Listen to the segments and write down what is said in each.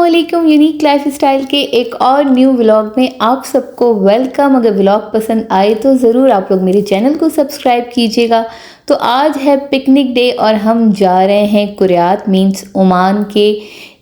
अस्सलामुअलैकुम। Unique life style के एक और न्यू व्लॉग में आप सबको वेलकम। अगर व्लॉग पसंद आए तो ज़रूर आप लोग मेरे चैनल को सब्सक्राइब कीजिएगा। तो आज है पिकनिक डे और हम जा रहे हैं कुरियात, मीन्स ओमान के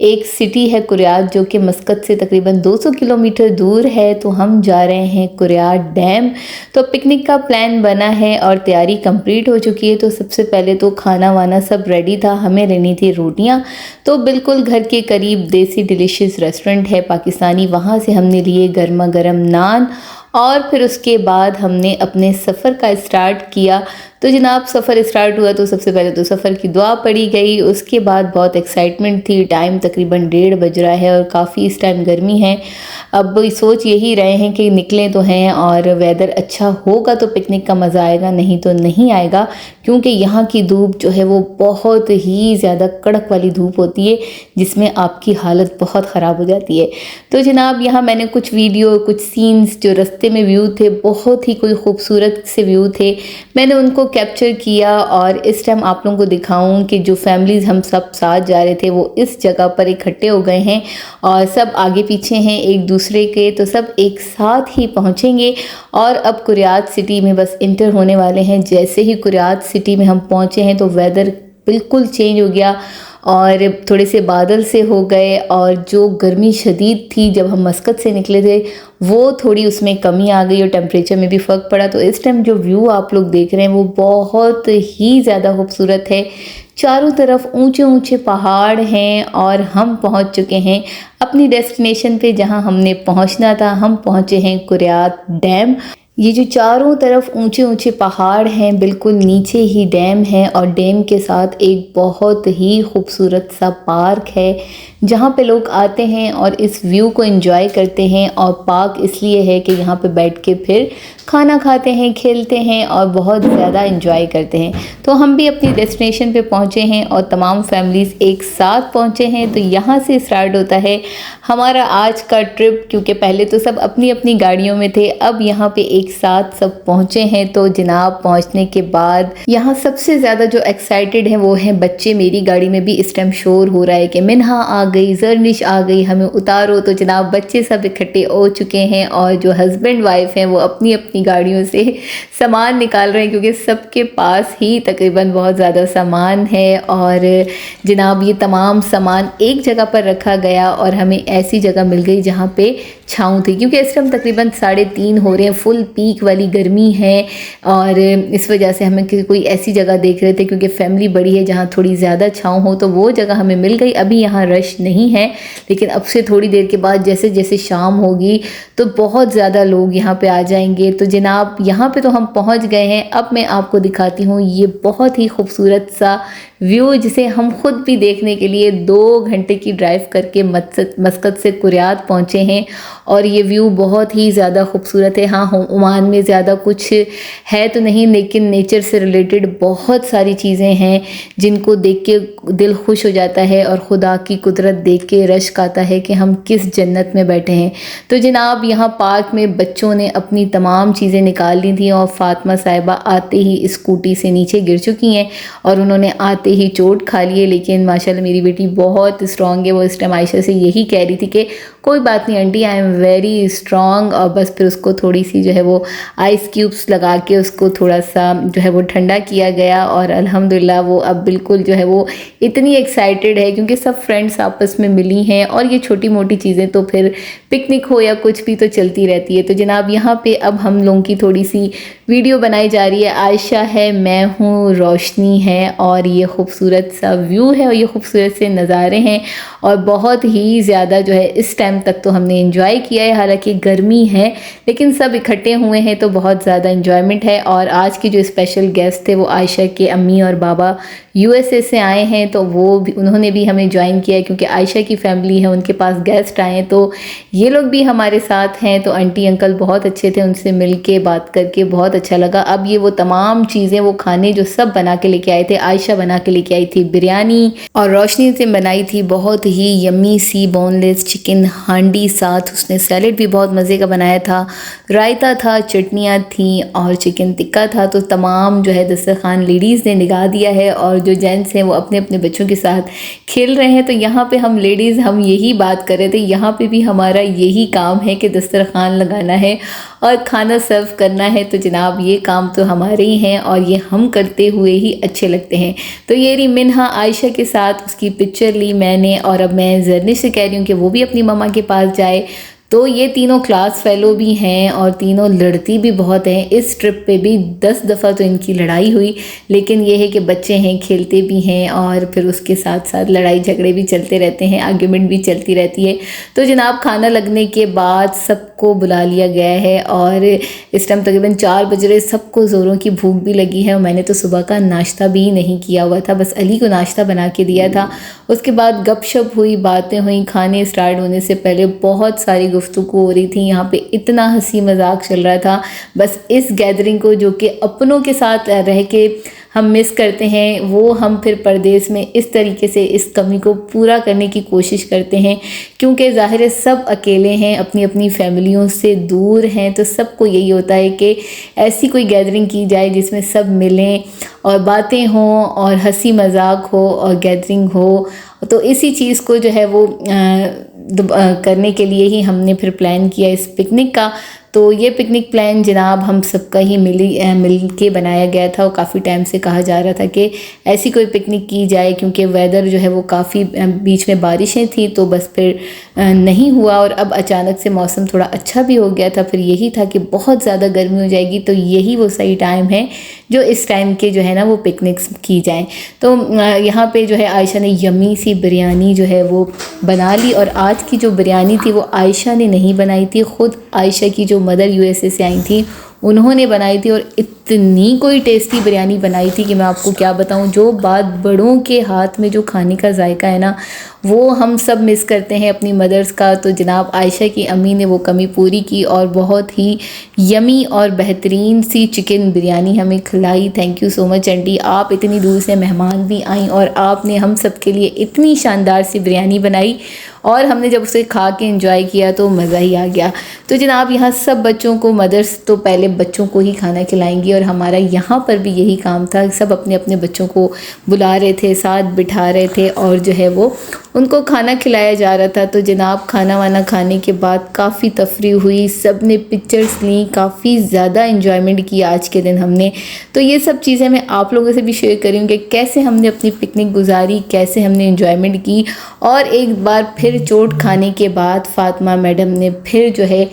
एक सिटी है कुरियात जो कि मस्कत से तकरीबन 200 किलोमीटर दूर है। तो हम जा रहे हैं कुरियात डैम। तो पिकनिक का प्लान बना है और तैयारी कंप्लीट हो चुकी है। तो सबसे पहले तो खाना वाना सब रेडी था, हमें लेनी थी रोटियां। तो बिल्कुल घर के करीब देसी डिलीशियस रेस्टोरेंट है पाकिस्तानी, वहाँ से हमने लिए गर्मा गर्म नान और फिर उसके बाद हमने अपने सफ़र का स्टार्ट किया। तो जनाब सफ़र स्टार्ट हुआ तो सबसे पहले तो सफ़र की दुआ पड़ी गई। उसके बाद बहुत एक्साइटमेंट थी। टाइम तकरीबन 1:30 बज रहा है और काफ़ी इस टाइम गर्मी है। अब सोच यही रहे हैं कि निकलें तो हैं और वेदर अच्छा होगा तो पिकनिक का मज़ा आएगा, नहीं तो नहीं आएगा, क्योंकि यहाँ की धूप जो है वो बहुत ही ज़्यादा कड़क वाली धूप होती है जिसमें आपकी हालत बहुत ख़राब हो जाती है। तो जनाब यहाँ मैंने कुछ वीडियो, कुछ सीन्स जो रास्ते में व्यू थे, बहुत ही कोई खूबसूरत से व्यू थे, मैंने उनको कैप्चर किया और इस टाइम आप लोगों को दिखाऊं कि जो फैमिलीज़ हम सब साथ जा रहे थे वो इस जगह पर इकट्ठे हो गए हैं और सब आगे पीछे हैं एक दूसरे के, तो सब एक साथ ही पहुंचेंगे। और अब कुरियात सिटी में बस इंटर होने वाले हैं। जैसे ही कुरियात सिटी में हम पहुंचे हैं तो वेदर बिल्कुल चेंज हो गया और थोड़े से बादल से हो गए और जो गर्मी शदीद थी जब हम मस्कत से निकले थे वो थोड़ी उसमें कमी आ गई और टेम्परेचर में भी फ़र्क पड़ा। तो इस टाइम जो व्यू आप लोग देख रहे हैं वो बहुत ही ज़्यादा खूबसूरत है। चारों तरफ ऊंचे ऊंचे पहाड़ हैं और हम पहुंच चुके हैं अपनी डेस्टिनेशन पे जहां हमने पहुंचना था। हम पहुंचे हैं कुरियात डैम। ये जो चारों तरफ ऊंचे ऊंचे पहाड़ हैं, बिल्कुल नीचे ही डैम है और डैम के साथ एक बहुत ही खूबसूरत सा पार्क है जहाँ पे लोग आते हैं और इस व्यू को एंजॉय करते हैं। और पार्क इसलिए है कि यहाँ पे बैठ के फिर खाना खाते हैं, खेलते हैं और बहुत ज़्यादा एंजॉय करते हैं। तो हम भी अपनी डेस्टिनेशन पे पहुँचे हैं और तमाम फैमिलीज़ एक साथ पहुँचे हैं। तो यहाँ से स्टार्ट होता है हमारा आज का ट्रिप, क्योंकि पहले तो सब अपनी अपनी गाड़ियों में थे, अब यहाँ पे एक साथ सब पहुँचे हैं। तो जनाब पहुँचने के बाद यहाँ सबसे ज़्यादा जो एक्साइटेड हैं वो हैं बच्चे। मेरी गाड़ी में भी इस टाइम शोर हो रहा है कि मिन्हा आ गई, जर्निश आ गई, हमें उतारो। तो जनाब बच्चे सब इकट्ठे हो चुके हैं और जो हस्बैंड वाइफ हैं वो अपनी अपनी गाड़ियों से सामान निकाल रहे हैं, क्योंकि सबके पास ही तकरीबन बहुत ज़्यादा सामान है। और जनाब ये तमाम सामान एक जगह पर रखा गया और हमें ऐसी जगह मिल गई जहाँ पे छाँव थी, क्योंकि इस टाइम तकरीबन 3:30 हो रहे हैं, फुल पीक वाली गर्मी है और इस वजह से हमें कोई ऐसी जगह देख रहे थे, क्योंकि फैमिली बड़ी है जहाँ थोड़ी ज़्यादा छाँव हो, तो वो जगह हमें मिल गई। अभी यहाँ रश नहीं है, लेकिन अब से थोड़ी देर के बाद जैसे जैसे शाम होगी तो बहुत ज़्यादा लोग यहाँ पे आ जाएंगे। तो जनाब यहाँ पे तो हम पहुँच गए हैं। अब मैं आपको दिखाती हूँ ये बहुत ही खूबसूरत सा व्यू, जिसे हम खुद भी देखने के लिए 2 घंटे की ड्राइव करके मस्कत से कुरियात पहुँचे हैं और ये व्यू बहुत ही ज़्यादा खूबसूरत है। हाँ, ओमान में ज़्यादा कुछ है तो नहीं, लेकिन नेचर से रिलेटेड बहुत सारी चीज़ें हैं जिनको देख के दिल खुश हो जाता है और खुदा की कुदरत देख के रश्क आता है कि हम किस जन्नत में बैठे हैं। तो जनाब यहाँ पार्क में बच्चों ने अपनी तमाम चीज़ें निकाल ली थी और फातिमा साहिबा आते ही स्कूटी से नीचे गिर चुकी हैं और उन्होंने आते ही चोट खा ली है। लेकिन माशाल्लाह मेरी बेटी बहुत स्ट्रॉन्ग है। वो इस टाइम आयशा से यही कह रही थी कि कोई बात नहीं aunty, I am very strong. और बस फिर उसको थोड़ी सी जो है वो आइस क्यूब्स लगा के उसको थोड़ा सा जो है वो ठंडा किया गया और अल्हम्दुलिल्लाह वो अब बिल्कुल जो है वो इतनी एक्साइटेड है, क्योंकि सब फ्रेंड्स आपस में मिली हैं और ये छोटी मोटी चीज़ें तो फिर पिकनिक हो या कुछ भी तो चलती रहती है। तो जनाब यहाँ पे अब हम लोगों की थोड़ी सी वीडियो बनाई जा रही है। आयशा है, मैं हूँ, रोशनी है और ये खूबसूरत सा व्यू है और ये खूबसूरत से नज़ारे हैं और बहुत ही ज़्यादा जो है इस टाइम तक तो हमने एंजॉय किया है। हालांकि गर्मी है लेकिन सब इकट्ठे हुए हैं तो बहुत ज़्यादा एंजॉयमेंट है। और आज के जो स्पेशल गेस्ट थे वो आयशा के अम्मी और बाबा यूएसए से आए हैं, तो वो भी उन्होंने भी हमें ज्वाइन किया है, क्योंकि आयशा की फैमिली है उनके पास गेस्ट आए हैं तो ये लोग भी हमारे साथ हैं। तो आंटी अंकल बहुत अच्छे थे, उनसे मिल के बात करके बहुत अच्छा लगा। अब ये वो तमाम चीज़ें, वो खाने जो सब बना के लेके आए थे, आयशा बना के लेके आई थी बिरयानी और रोशनी से बनाई थी बहुत ही यम्मी सी बोनलेस चिकन हांडी, साथ उसने सैलेड भी बहुत मज़े का बनाया था, रायता था, चटनियाँ थी और चिकन टिक्का था। तो तमाम जो है दस्तरखान लेडीज़ ने निगाह दिया है और जो जेंट्स हैं वो अपने अपने बच्चों के साथ खेल रहे हैं। तो यहाँ पे हम लेडीज़ हम यही बात कर रहे थे, यहाँ पे भी हमारा यही काम है कि दस्तरखान लगाना है और खाना सर्व करना है। तो जनाब ये काम तो हमारे ही हैं और ये हम करते हुए ही अच्छे लगते हैं। तो ये रही मिन्हा आयशा के साथ, उसकी पिक्चर ली मैंने और अब मैं जर्नी से कह रही हूँ कि वो भी अपनी मम्मा के पास जाए। तो ये तीनों क्लास फेलो भी हैं और तीनों लड़ती भी बहुत हैं। इस ट्रिप पे भी 10 दफ़ा तो इनकी लड़ाई हुई, लेकिन ये है कि बच्चे हैं, खेलते भी हैं और फिर उसके साथ साथ लड़ाई झगड़े भी चलते रहते हैं, आर्ग्यूमेंट भी चलती रहती है। तो जनाब खाना लगने के बाद सबको बुला लिया गया है और इस टाइम तकरीबन 4 बज रहे, सबको ज़ोरों की भूख भी लगी है और मैंने तो सुबह का नाश्ता भी नहीं किया हुआ था, बस अली को नाश्ता बना के दिया था। उसके बाद गपशप हुई, बातें हुई, खाने स्टार्ट होने से पहले बहुत सारी गुफ्तगू हो रही थी। यहाँ पे इतना हंसी मजाक चल रहा था। बस इस गैदरिंग को जो कि अपनों के साथ रह के हम मिस करते हैं, वो हम फिर परदेश में इस तरीके से इस कमी को पूरा करने की कोशिश करते हैं, क्योंकि ज़ाहिर है सब अकेले हैं, अपनी अपनी फैमिलियों से दूर हैं। तो सबको यही होता है कि ऐसी कोई गैदरिंग की जाए जिसमें सब मिलें और बातें हों और हंसी मजाक हो और गैदरिंग हो। तो इसी चीज़ को जो है वो करने के लिए ही हमने फिर प्लान किया इस पिकनिक का। तो ये पिकनिक प्लान जनाब हम सबका ही मिल के बनाया गया था और काफ़ी टाइम से कहा जा रहा था कि ऐसी कोई पिकनिक की जाए, क्योंकि वेदर जो है वो काफ़ी बीच में बारिशें थी तो बस फिर नहीं हुआ और अब अचानक से मौसम थोड़ा अच्छा भी हो गया था। फिर यही था कि बहुत ज़्यादा गर्मी हो जाएगी तो यही वो सही टाइम है जो इस टाइम के जो है ना वो पिकनिक्स की जाएँ। तो यहाँ पे जो है आयशा ने यमी सी बिरयानी जो है वो बना ली और आज की जो बिरयानी थी वो आयशा ने नहीं बनाई थी, ख़ुद आयशा की जो मदर यूएसए से आई थी उन्होंने बनाई थी और इतनी कोई टेस्टी बिरयानी बनाई थी कि मैं आपको क्या बताऊं। जो बात बड़ों के हाथ में जो खाने का जायका है ना वो हम सब मिस करते हैं अपनी मदर्स का। तो जनाब आयशा की अम्मी ने वो कमी पूरी की और बहुत ही यमी और बेहतरीन सी चिकन बिरयानी हमें खिलाई। Thank you so much aunty, आप इतनी दूर से मेहमान भी आई और आपने हम सब के लिए इतनी शानदार सी बिरयानी बनाई और हमने जब उसे खा के एंजॉय किया तो मज़ा ही आ गया। तो जनाब यहाँ सब बच्चों को, मदर्स तो पहले बच्चों को ही खाना खिलाएंगी और हमारा यहाँ पर भी यही काम था। सब अपने अपने बच्चों को बुला रहे थे, साथ बिठा रहे थे और जो है वो उनको खाना खिलाया जा रहा था। तो जनाब खाना वाना खाने के बाद काफ़ी तफरी हुई, सब ने पिक्चर्स ली, काफ़ी ज़्यादा इन्जॉयमेंट किया आज के दिन हमने। तो ये सब चीज़ें मैं आप लोगों से भी शेयर करूँगी कि कैसे हमने अपनी पिकनिक गुजारी, कैसे हमने इन्जॉयमेंट की। और एक बार फिर चोट खाने के बाद फ़ातिमा मैडम ने फिर जो है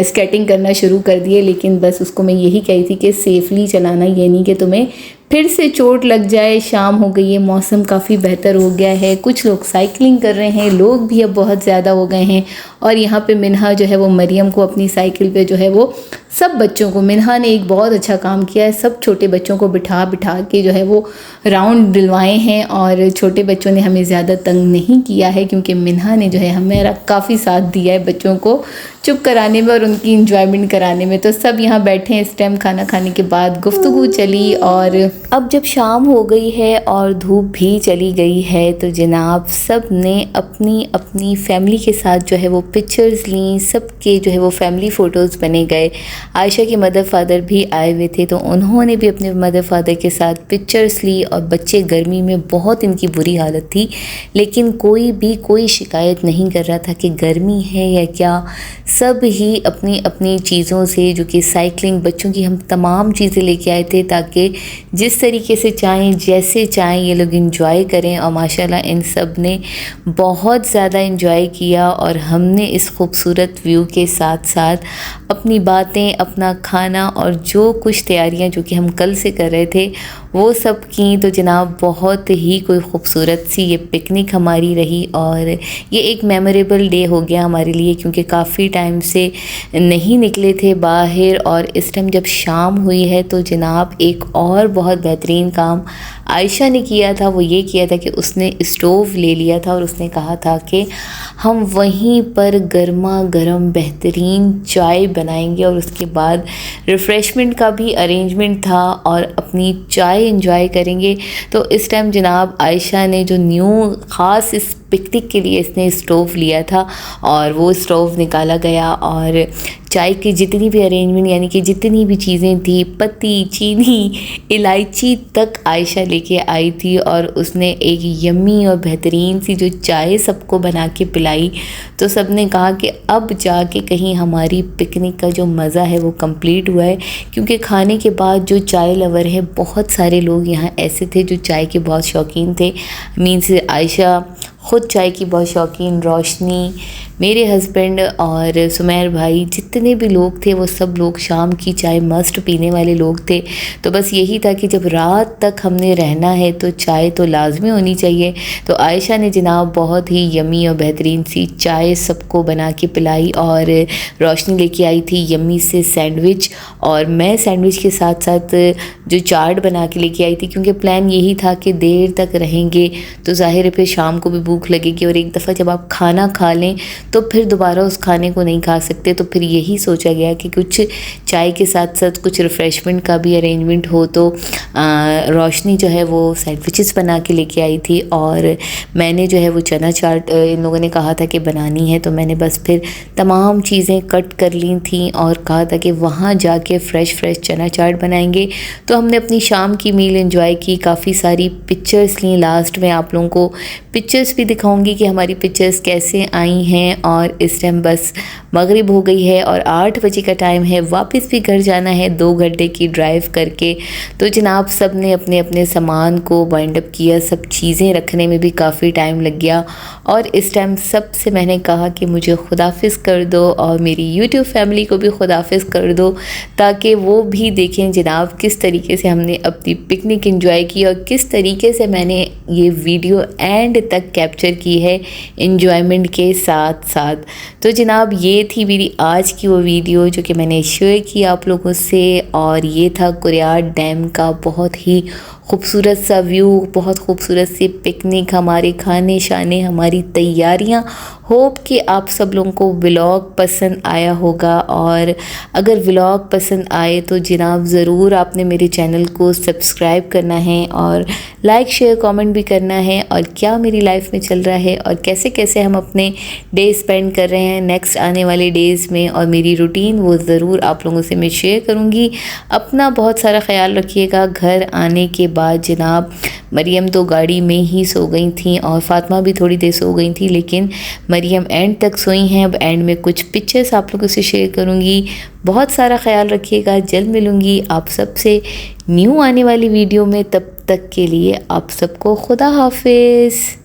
स्केटिंग करना शुरू कर दिए, लेकिन बस उसको मैं यही कही थी कि सेफली चलाना, ये नहीं कि तुम्हें फिर से चोट लग जाए। शाम हो गई है, मौसम काफ़ी बेहतर हो गया है, कुछ लोग साइकिलिंग कर रहे हैं, लोग भी अब बहुत ज़्यादा हो गए हैं। और यहाँ पे मिन्हा जो है वो मरियम को अपनी साइकिल पे जो है वो सब बच्चों को, मिन्हा ने एक बहुत अच्छा काम किया है, सब छोटे बच्चों को बिठा बिठा के जो है वो राउंड दिलवाए हैं और छोटे बच्चों ने हमें ज़्यादा तंग नहीं किया है, क्योंकि मिन्हा ने जो है हमारा काफ़ी साथ दिया है बच्चों को चुप कराने में और उनकी इंजॉयमेंट कराने में। तो सब यहाँ बैठे हैं इस टाइम, खाना खाने के बाद गुफ्तगू चली और अब जब शाम हो गई है और धूप भी चली गई है तो जनाब सब ने अपनी अपनी फैमिली के साथ जो है वो पिक्चर्स ली, सब के जो है वो फैमिली फ़ोटोज़ बने गए। आयशा के मदर फादर भी आए हुए थे तो उन्होंने भी अपने मदर फादर के साथ पिक्चर्स ली और बच्चे गर्मी में बहुत इनकी बुरी हालत थी, लेकिन कोई शिकायत नहीं कर रहा था कि गर्मी है या क्या। सब ही अपनी अपनी चीज़ों से, जो कि साइकिलिंग, बच्चों की हम तमाम चीज़ें लेके आए थे ताकि जिस तरीके से चाहें, जैसे चाहें ये लोग इंजॉय करें। और माशाल्लाह इन सब ने बहुत ज़्यादा इंजॉय किया और हमने इस खूबसूरत व्यू के साथ साथ अपनी बातें, अपना खाना और जो कुछ तैयारियां जो कि हम कल से कर रहे थे वो सब की। तो जनाब बहुत ही कोई ख़ूबसूरत सी ये पिकनिक हमारी रही और ये एक मेमोरेबल डे हो गया हमारे लिए, क्योंकि काफ़ी टाइम से नहीं निकले थे बाहर। और इस टाइम जब शाम हुई है तो जनाब एक और बहुत बेहतरीन काम आयशा ने किया था, वो ये किया था कि उसने स्टोव ले लिया था और उसने कहा था कि हम वहीं पर गर्मा गर्म बेहतरीन चाय बनाएंगे और उसके बाद रिफ़्रेशमेंट का भी अरेंजमेंट था और अपनी चाय एंजॉय करेंगे। तो इस टाइम जनाब आयशा ने जो न्यू ख़ास पिकनिक के लिए इसने स्टोव लिया था और वो स्टोव निकाला गया और चाय की जितनी भी अरेंजमेंट यानी कि जितनी भी चीज़ें थी, पत्ती, चीनी, इलायची तक आयशा लेके आई थी और उसने एक यम्मी और बेहतरीन सी जो चाय सबको बना के पिलाई। तो सब ने कहा कि अब जाके कहीं हमारी पिकनिक का जो मज़ा है वो कंप्लीट हुआ है, क्योंकि खाने के बाद जो चाय लवर है बहुत सारे लोग यहाँ ऐसे थे जो चाय के बहुत शौकीन थे। मीन्स आयशा ख़ुद चाय की बहुत शौकीन, रोशनी, मेरे हस्बैंड और सुमैर भाई, जितने भी लोग थे वो सब लोग शाम की चाय मस्ट पीने वाले लोग थे। तो बस यही था कि जब रात तक हमने रहना है तो चाय तो लाजमी होनी चाहिए। तो आयशा ने जनाब बहुत ही यम्मी और बेहतरीन सी चाय सबको बना के पिलाई और रोशनी लेके आई थी यम्मी से सैंडविच और मैं सैंडविच के साथ साथ जो चाट बना के लेके आई थी, क्योंकि प्लान यही था कि देर तक रहेंगे तो ज़ाहिर है फिर शाम को भी भूख लगेगी और एक दफ़ा जब आप खाना खा लें तो फिर दोबारा उस खाने को नहीं खा सकते। तो फिर यही सोचा गया कि कुछ चाय के साथ साथ कुछ रिफ़्रेशमेंट का भी अरेंजमेंट हो। तो रोशनी जो है वो सैंडविचेस बना के लेके आई थी और मैंने जो है वो चना चाट इन लोगों ने कहा था कि बनानी है, तो मैंने बस फिर तमाम चीज़ें कट कर ली थी और कहा था कि वहाँ जाके फ़्रेश चना चाट बनाएंगे। तो हमने अपनी शाम की मील एंजॉय की, काफ़ी सारी पिक्चर्स ली। लास्ट में आप लोगों को पिक्चर्स भी दिखाऊंगी कि हमारी पिक्चर्स कैसे आई हैं। और इस टाइम बस मगरिब हो गई है और 8 बजे का टाइम है, वापस भी घर जाना है 2 घंटे की ड्राइव करके। तो जनाब सब ने अपने अपने सामान को वाइंड अप किया, सब चीज़ें रखने में भी काफ़ी टाइम लग गया और इस टाइम सबसे मैंने कहा कि मुझे खुदाफिज कर दो और मेरी यूट्यूब फैमिली को भी खुदाफिज कर दो, ताकि वो भी देखें जनाब किस तरीके से हमने अपनी पिकनिक एंजॉय की और किस तरीके से मैंने ये वीडियो एंड तक कैप्चर की है एंजॉयमेंट के साथ साथ। तो जनाब ये थी मेरी आज की वो वीडियो जो कि मैंने शेयर की आप लोगों से और ये था कुरियाट डैम का बहुत ही खूबसूरत सा व्यू, बहुत खूबसूरत सी पिकनिक, हमारे खाने शाने, हमारी तैयारियां। होप कि आप सब लोगों को व्लॉग पसंद आया होगा और अगर व्लॉग पसंद आए तो जनाब ज़रूर आपने मेरे चैनल को सब्सक्राइब करना है और लाइक शेयर कमेंट भी करना है और क्या मेरी लाइफ में चल रहा है और कैसे कैसे हम अपने डे स्पेंड कर रहे हैं नेक्स्ट आने वाले डेज़ में और मेरी रूटीन वो ज़रूर आप लोगों से मैं शेयर करूँगी। अपना बहुत सारा ख्याल रखिएगा। घर आने के बाद जनाब मरियम तो गाड़ी में ही सो गई थी और फ़ातिमा भी थोड़ी देर सो गई थी, लेकिन मरियम एंड तक सोई हैं। अब एंड में कुछ पिक्चर्स आप लोगों से शेयर करूँगी। बहुत सारा ख्याल रखिएगा। जल्द मिलूँगी आप सबसे न्यू आने वाली वीडियो में, तब तक के लिए आप सबको खुदा हाफिज़।